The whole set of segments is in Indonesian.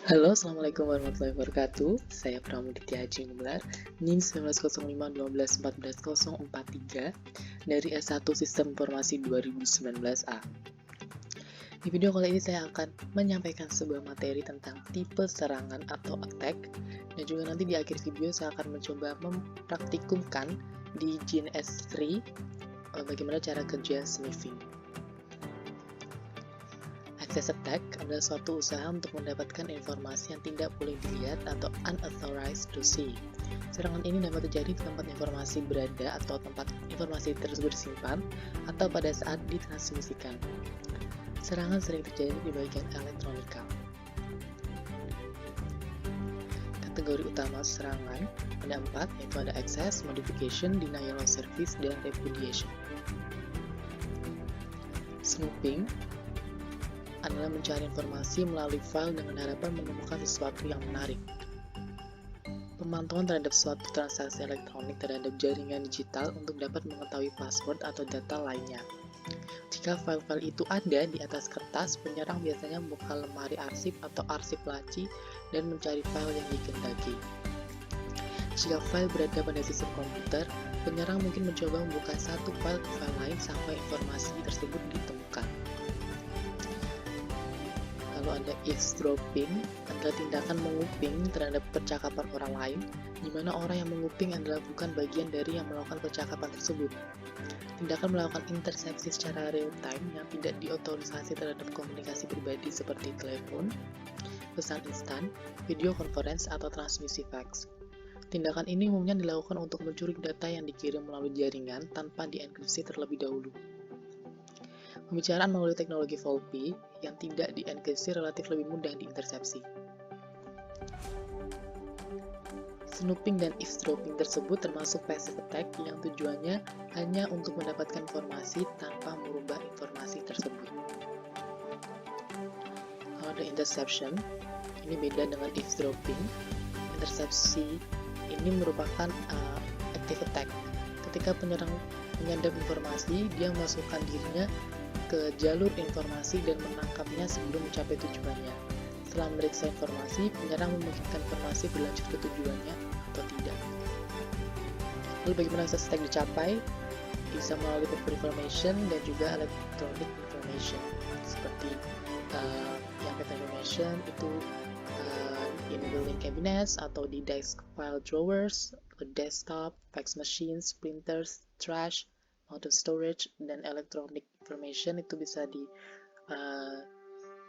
Halo, Assalamualaikum warahmatullahi wabarakatuh. Saya Pramuditya Haji Gumelar, NIM 1905-1214043 dari S1 Sistem Informasi 2019A. Di video kali ini saya akan menyampaikan sebuah materi tentang tipe serangan atau attack, dan juga nanti di akhir video saya akan mencoba mempraktikumkan di GNS3 bagaimana cara kerja sniffing. Access attack adalah suatu usaha untuk mendapatkan informasi yang tidak boleh dilihat atau unauthorized to see. Serangan ini dapat terjadi di tempat informasi berada atau tempat informasi tersebut disimpan atau pada saat ditransmisikan. Serangan sering terjadi di bagian elektronika. Kategori utama serangan ada 4, yaitu ada access, modification, denial of service, dan repudiation. Snooping adalah mencari informasi melalui file dengan harapan menemukan sesuatu yang menarik. Pemantauan terhadap suatu transaksi elektronik terhadap jaringan digital untuk dapat mengetahui password atau data lainnya. Jika file-file itu ada di atas kertas, penyerang biasanya membuka lemari arsip atau arsip laci dan mencari file yang dikehendaki. Jika file berada pada sistem komputer, penyerang mungkin mencoba membuka satu file ke file lain sampai informasi tersebut ditemukan. Lalu ada eavesdropping, adalah tindakan menguping terhadap percakapan orang lain, di mana orang yang menguping adalah bukan bagian dari yang melakukan percakapan tersebut. Tindakan melakukan intersepsi secara real-time yang tidak diotorisasi terhadap komunikasi pribadi seperti telepon, pesan instan, video conference, atau transmisi fax. Tindakan ini umumnya dilakukan untuk mencuri data yang dikirim melalui jaringan tanpa dienkripsi terlebih dahulu. Pembicaraan melalui teknologi VoLP yang tidak dienkripsi relatif lebih mudah diintersepsi. Snooping dan eavesdropping tersebut termasuk passive attack yang tujuannya hanya untuk mendapatkan informasi tanpa merubah informasi tersebut. Kalau ada interception, ini beda dengan eavesdropping. Intersepsi ini merupakan active attack. Ketika penyerang menyadap informasi, dia memasukkan dirinya ke jalur informasi dan menangkapnya sebelum mencapai tujuannya. Setelah memeriksa informasi, penyerang memungkinkan informasi berlanjut ke tujuannya atau tidak. Lalu bagaimana access attack dicapai? Bisa melalui paper information dan juga electronic information, seperti yang paper information itu in building cabinets atau di disk file drawers, desktop, fax machines, printers, trash, mounted storage, dan electronic information itu bisa di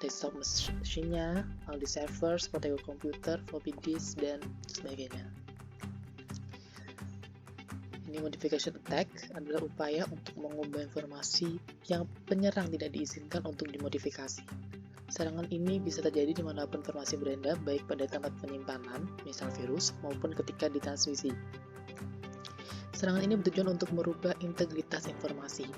desktop machine-nya, di servers, portable computer, floppy disk, dan sebagainya. Ini modification attack adalah upaya untuk mengubah informasi yang penyerang tidak diizinkan untuk dimodifikasi. Serangan ini bisa terjadi dimanapun informasi berada, baik pada tempat penyimpanan, misal virus, maupun ketika ditransmisi. Serangan ini bertujuan untuk merubah integritas informasi.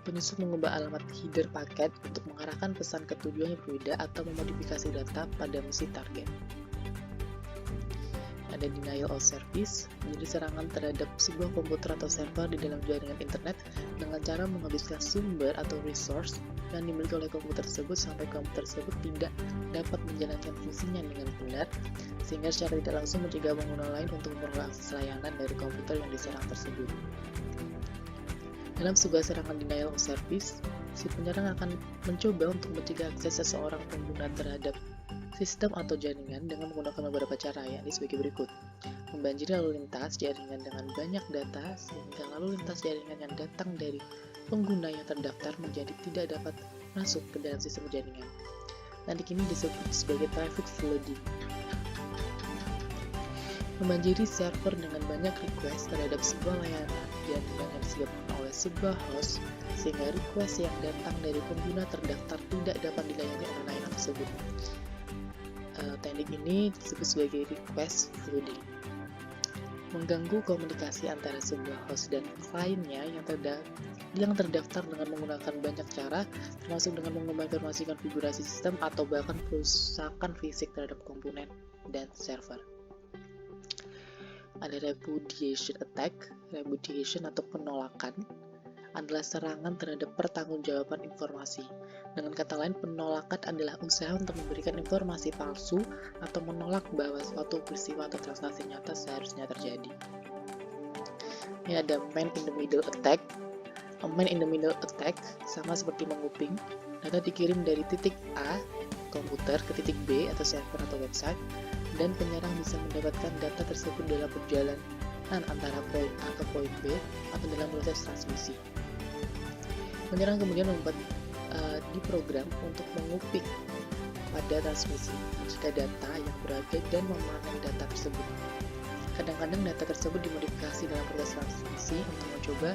Penyusup mengubah alamat header paket untuk mengarahkan pesan ke tujuan yang berbeda atau memodifikasi data pada misi target. Ada denial of service, menjadi serangan terhadap sebuah komputer atau server di dalam jaringan internet dengan cara menghabiskan sumber atau resource yang dimiliki oleh komputer tersebut sampai komputer tersebut tidak dapat menjalankan fungsinya dengan benar, sehingga secara tidak langsung mencegah pengguna lain untuk memperoleh akses layanan dari komputer yang diserang tersebut. Dalam sebuah serangan denial of service, si penyerang akan mencoba untuk mencegah akses seseorang pengguna terhadap sistem atau jaringan dengan menggunakan beberapa cara, yakni sebagai berikut. Membanjiri lalu lintas jaringan dengan banyak data, sehingga lalu lintas jaringan yang datang dari pengguna yang terdaftar menjadi tidak dapat masuk ke dalam sistem jaringan. Teknik ini disebut sebagai traffic flooding. Membanjiri server dengan banyak request terhadap sebuah layanan yang disebabkan oleh sebuah host, sehingga request yang datang dari pengguna terdaftar tidak dapat dilayani oleh layanan tersebut. Teknik ini disebut sebagai request flooding. Mengganggu komunikasi antara sebuah host dan kliennya yang terdaftar dengan menggunakan banyak cara, termasuk dengan mengubah informasi konfigurasi sistem atau bahkan perusakan fisik terhadap komponen dan server. Ada repudiation attack, repudiation atau penolakan adalah serangan terhadap pertanggungjawaban informasi. Dengan kata lain, penolakan adalah usaha untuk memberikan informasi palsu atau menolak bahwa suatu peristiwa atau transaksi nyata seharusnya terjadi. Ini ada man in the middle attack. A man in the middle attack sama seperti menguping. Data dikirim dari titik A komputer ke titik B atau server atau website, dan penyerang bisa mendapatkan data tersebut dalam perjalanan antara poin A ke poin B atau dalam proses transmisi. Penyerang kemudian membuat diprogram untuk menguping pada transmisi jika data yang berada dan memanen data tersebut. Kadang-kadang data tersebut dimodifikasi dalam proses transmisi untuk mencoba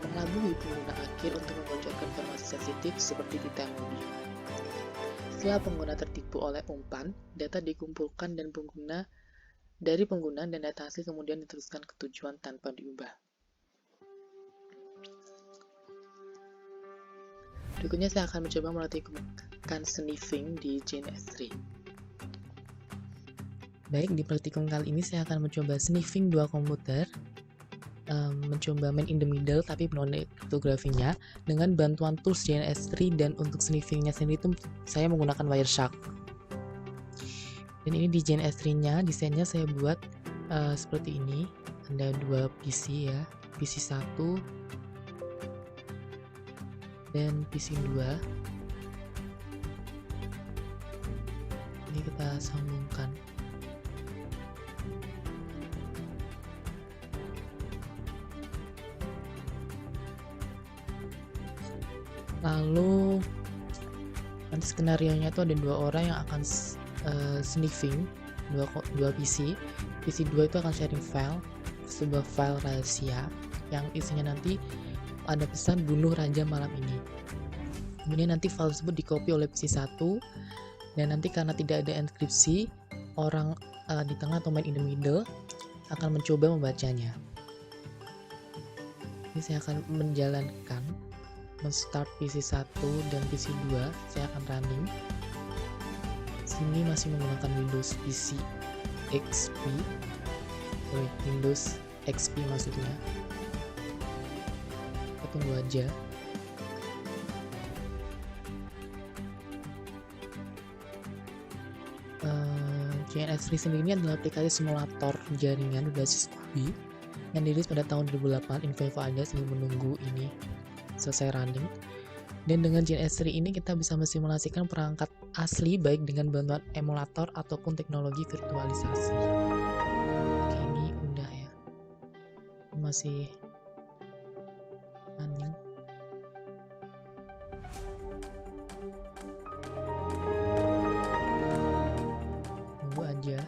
mengelabui pengguna akhir untuk membocorkan informasi sensitif seperti teknologi. Setelah pengguna tertipu oleh umpan, data dikumpulkan dari pengguna dan data hasil kemudian diteruskan ke tujuan tanpa diubah. Berikutnya saya akan mencoba mempraktikkan sniffing di Jane S3. Baik, di praktikum kali ini saya akan mencoba sniffing dua komputer, mencoba man in the middle tapi penuh kriptografinya dengan bantuan tools Jane S3, dan untuk sniffingnya sendiri itu saya menggunakan Wireshark. Dan ini di Jane S3-nya, desainnya saya buat seperti ini. Ada dua PC ya, PC 1 dan PC 2. Ini kita sambungkan. Lalu nanti skenario-nya itu ada dua orang yang akan sniffing dua PC. PC 2 itu akan sharing file, sebuah file rahasia yang isinya nanti ada pesan bunuh raja malam ini. Kemudian nanti file tersebut dikopi oleh PC 1, dan nanti karena tidak ada enkripsi, orang di tengah atau man in the middle akan mencoba membacanya. Ini saya akan men-start PC 1 dan PC 2, saya akan running. Sini masih menggunakan Windows PC XP, Windows XP maksudnya. Kita tunggu aja. JNS3 sendiri ini adalah aplikasi simulator jaringan berbasis QB yang dirilis pada tahun 2008. Info ada sambil menunggu ini selesai running. Dan dengan JNS3 ini kita bisa mensimulasikan perangkat asli baik dengan bantuan emulator ataupun teknologi virtualisasi. Oke, ini udah ya. Masih running. Tunggu aja.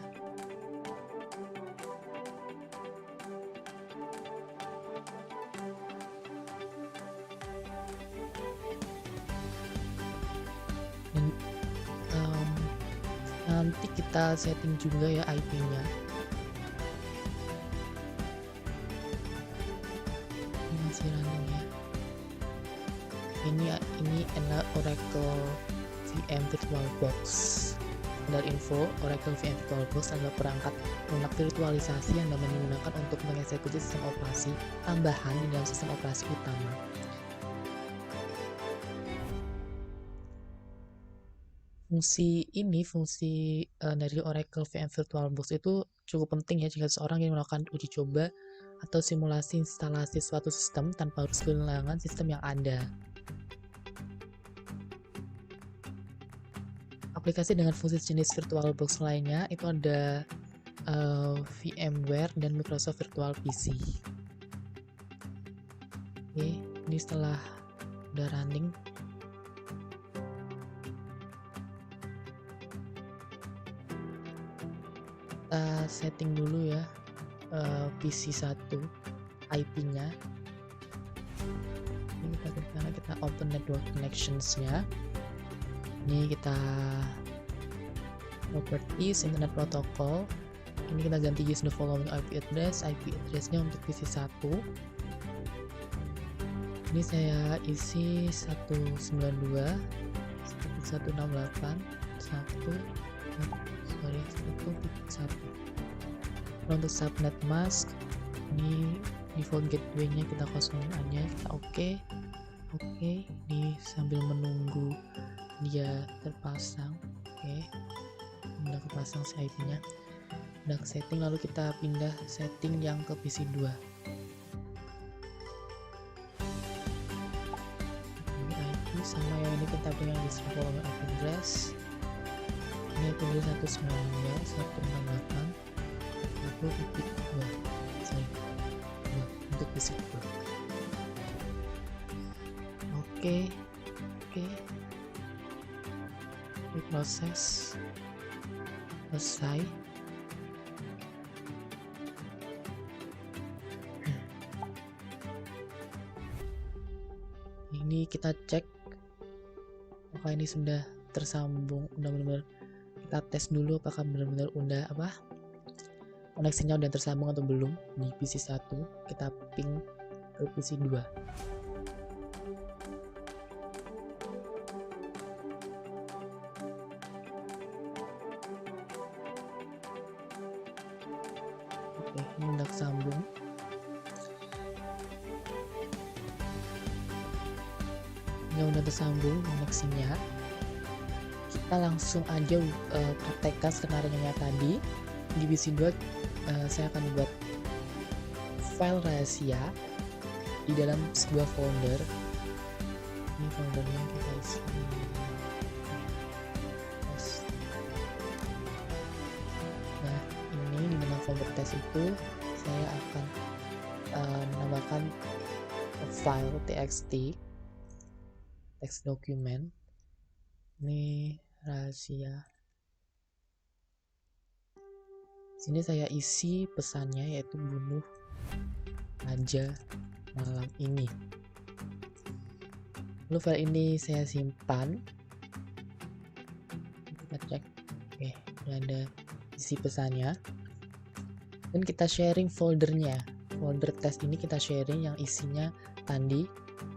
Nanti kita setting juga ya IP-nya. Ini masih running ya. Ini adalah Oracle VM VirtualBox. Dari info, Oracle VM VirtualBox adalah perangkat lunak virtualisasi yang dapat digunakan untuk mengeksekusi sistem operasi tambahan di dalam sistem operasi utama. Fungsi dari Oracle VM VirtualBox itu cukup penting ya jika seseorang ingin melakukan uji coba atau simulasi instalasi suatu sistem tanpa harus kehilangan sistem yang ada. Aplikasi dengan fungsi jenis VirtualBox lainnya itu ada VMware dan Microsoft Virtual PC. Oke, ini setelah udah running, kita setting dulu ya PC 1 IP-nya. Ini kita open network connections-nya. Ini kita properties internet protocol. Ini kita ganti use the following IP address. IP address-nya untuk PC 1. Ini saya isi 192 168 1. Untuk subnet mask ini default gateway-nya kita kosongin aja, kita oke. Ini sambil menunggu dia terpasang. Udah kepasang si IP-nya, udah ke setting, lalu kita pindah setting yang ke PC 2. Ini IP sama yang ini kita punya di server IP address. Ini IP address 192.168.1.2 untuk PC 2. Oke. Proses selesai. Ini kita cek apakah ini sudah tersambung, udah benar-benar kita tes dulu apakah benar-benar udah koneksinya udah tersambung atau belum. Di PC 1 kita ping ke PC 2. Ini udah kesambung. Ini udah tersambung koneksinya. Kita langsung aja praktekkan skenario-nya tadi. Di PC 2 saya akan buat file rahasia di dalam sebuah folder. Ini foldernya kita isi. Nah, ini di dalam folder test itu saya akan menambahkan file txt, text document. Ini rahasia. Sini saya isi pesannya, yaitu bunuh aja malam ini. Lalu file ini saya simpan. Kita cek, udah ada isi pesannya. Dan kita sharing foldernya. Folder test ini kita sharing yang isinya tadi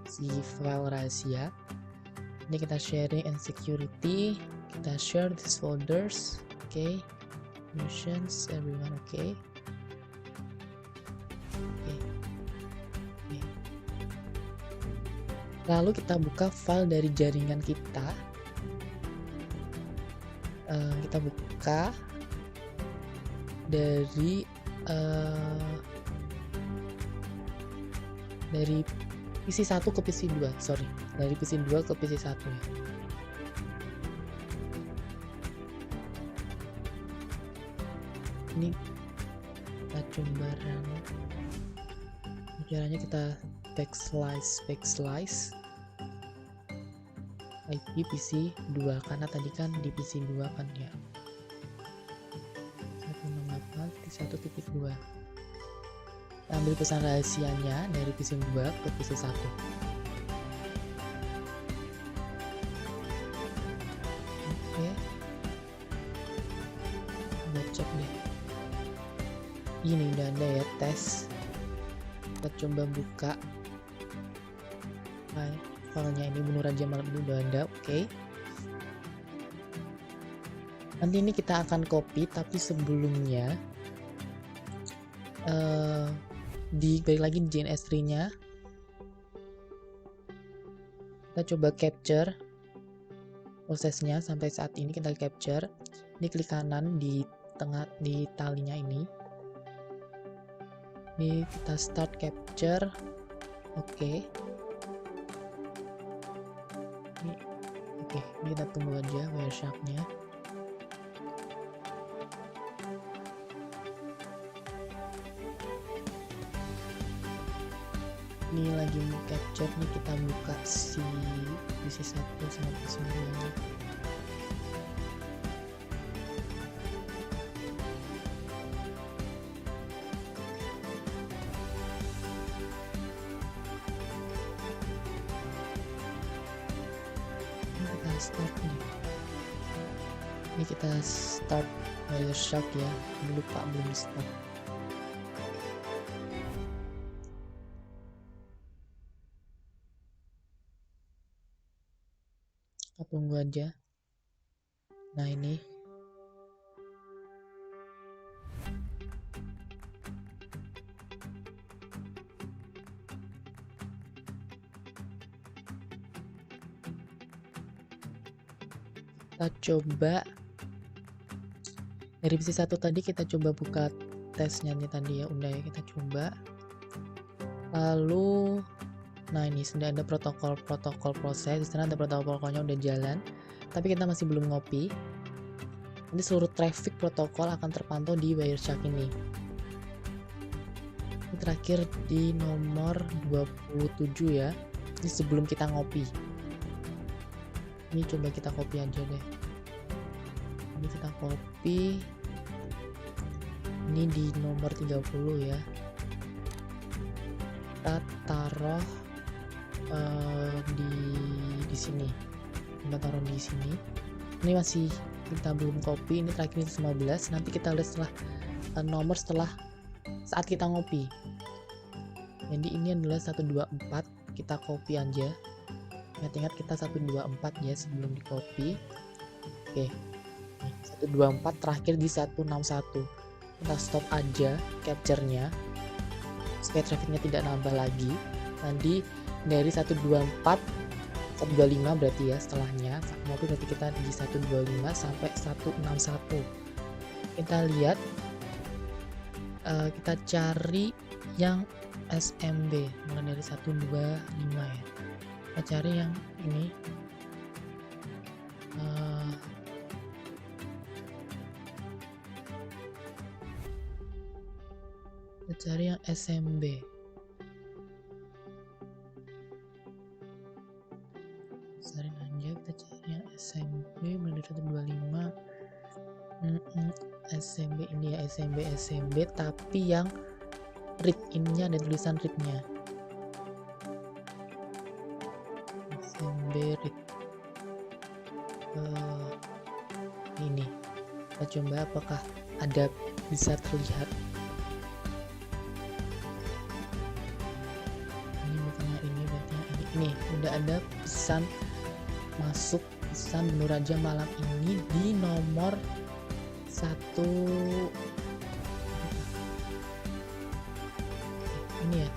si file rahasia. Ini kita sharing and security. Kita share these folders. Missions everyone. Lalu kita buka file dari jaringan kita. Kita buka dari PC 1 ke PC 2, dari PC 2 ke PC 1 ya. Ini kita coba run. Caranya kita backslice IP PC 2 karena tadi kan di PC 2 kan ya. 168.1.2. Ambil pesan rahasianya dari PC 2 ke PC 1. Udah cek deh. Ini udah ada ya tes. Kita coba buka filenya, ini bunuh raja malam ini udah ada. Nanti ini kita akan copy, tapi sebelumnya balik lagi di JNS3 nya kita coba capture prosesnya sampai saat ini. Kita capture, ini klik kanan di tengah di talinya ini kita start capture. Ini kita tunggu aja Wireshark-nya. Ini lagi capture nih, kita buka si PC 1 sama PC 2. Ini kita start Wireshark ya, belum start. Kita tunggu aja. Nah, ini kita coba dari PC 1 tadi, kita coba buka tesnya nih tadi ya, udah ya, kita coba. Lalu nah ini sudah ada protokol proses, di sana ada protokolnya udah jalan, tapi kita masih belum ngopi. Nanti seluruh traffic protokol akan terpantau di Wireshark ini. Ini terakhir di nomor 27 ya, ini sebelum kita ngopi. Ini coba kita copy aja deh. Ini kita copy. Ini di nomor 30 ya. Kita taruh di sini. Kita taruh di sini. Ini masih kita belum copy. Ini terakhir 15. Nanti kita lihat setelah nomor setelah saat kita ngopi. Jadi ini adalah 124. Kita copy aja. Ingat-ingat kita 124 ya sebelum di copy. Oke. 124 terakhir di 161. Kita stop aja capture-nya supaya trafficnya tidak nambah lagi. Nanti dari 124 125 berarti ya setelahnya ngopi, berarti kita di 125 sampai 161. Kita lihat, kita cari yang SMB mulai dari 125 ya. Kita cari yang ini. Kita cari yang SMB. Sarin aja, kita cari yang SMB mulai dari 125. SMB ini ya, SMB tapi yang read ininya ada tulisan readnya. SMB read. Ini kita coba apakah ada bisa terlihat. Ini bukannya ini, berarti ini udah ada pesan masuk, pesan Menu Raja malam ini di nomor 1. Ini ya,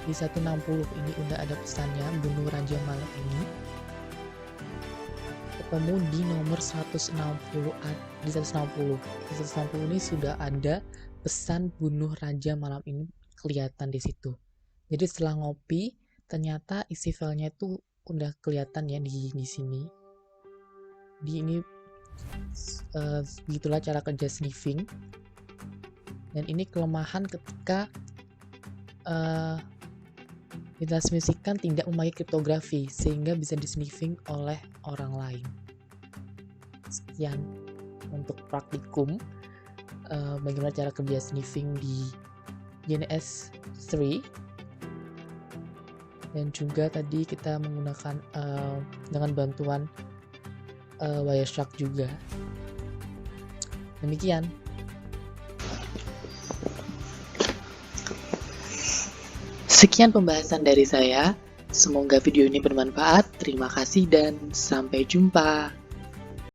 di 160 ini udah ada pesannya Menu Raja malam ini. Ketemu di nomor 160, di 160 ini sudah ada pesan bunuh raja malam ini kelihatan di situ. Jadi setelah ngopi ternyata isi filenya itu udah kelihatan ya di sini. Di ini begitulah cara kerja sniffing. Dan ini kelemahan ketika ditransmisikan tidak memakai kriptografi sehingga bisa di-sniffing oleh orang lain. Sekian untuk praktikum bagaimana cara kerja sniffing di GNS 3. Dan juga tadi kita menggunakan dengan bantuan Wireshark juga. Demikian. Sekian pembahasan dari saya. Semoga video ini bermanfaat. Terima kasih dan sampai jumpa.